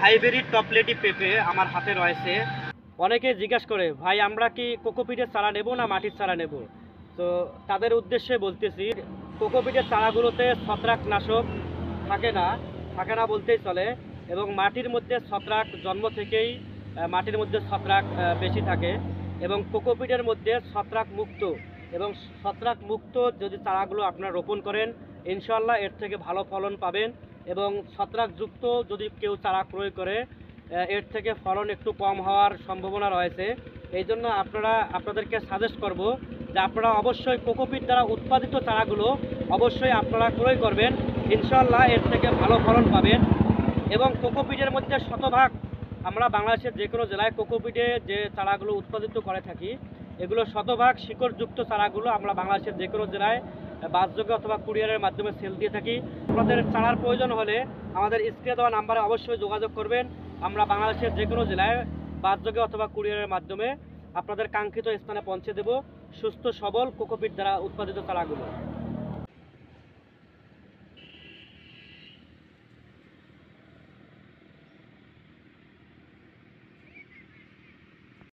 Hybrid টপলেটি পেঁপে আমার হাতে রয়েছে। অনেকে জিজ্ঞাসা করে, ভাই আমরা কি কোকোপিটের চারা নেব না মাটির চারা নেব? তো তাদের উদ্দেশ্যে বলতেছি, কোকোপিটের চারাগুলোতে ছত্রাকনাশক থাকে না বলতেই চলে, এবং মাটির মধ্যে ছত্রাক জন্ম থেকেই মাটির মধ্যে ছত্রাক বেশি থাকে, এবং কোকোপিটের মধ্যে ছত্রাক মুক্ত যদি চারাগুলো আপনারা রোপণ করেন, ইনশাল্লাহ এর থেকে ভালো ফলন পাবেন। এবং ছত্রাকযুক্ত যদি কেউ চারা ক্রয় করে, এর থেকে ফলন একটু কম হওয়ার সম্ভাবনা রয়েছে। এই জন্য আপনাদেরকে সাজেস্ট করব যে আপনারা অবশ্যই কোকোপিট দ্বারা উৎপাদিত চারাগুলো অবশ্যই আপনারা ক্রয় করবেন, ইনশাল্লাহ এর থেকে ভালো ফলন পাবেন। এবং কোকোপিটের মধ্যে শতভাগ আমরা বাংলাদেশের যে কোনো জেলায় কোকোপিটে যে চারাগুলো উৎপাদিত করে থাকি, এগুলো শতভাগ শিকড়যুক্ত চারাগুলো আমরা বাংলাদেশের যে কোনো জেলায় বাসযোগে অথবা কুরিয়ারের মাধ্যমে সেল দিয়ে থাকি। আপনাদের চারার প্রয়োজন হলে আমাদের স্ক্রিনে দেওয়া নাম্বারে অবশ্যই যোগাযোগ করবেন। আমরা বাংলাদেশের যে কোনো জেলায় বাসযোগে অথবা কুরিয়ারের মাধ্যমে আপনাদের কাঙ্ক্ষিত স্থানে পৌঁছে দেব সুস্থ সবল কোকোপিট দ্বারা উৎপাদিত চারাগুলো।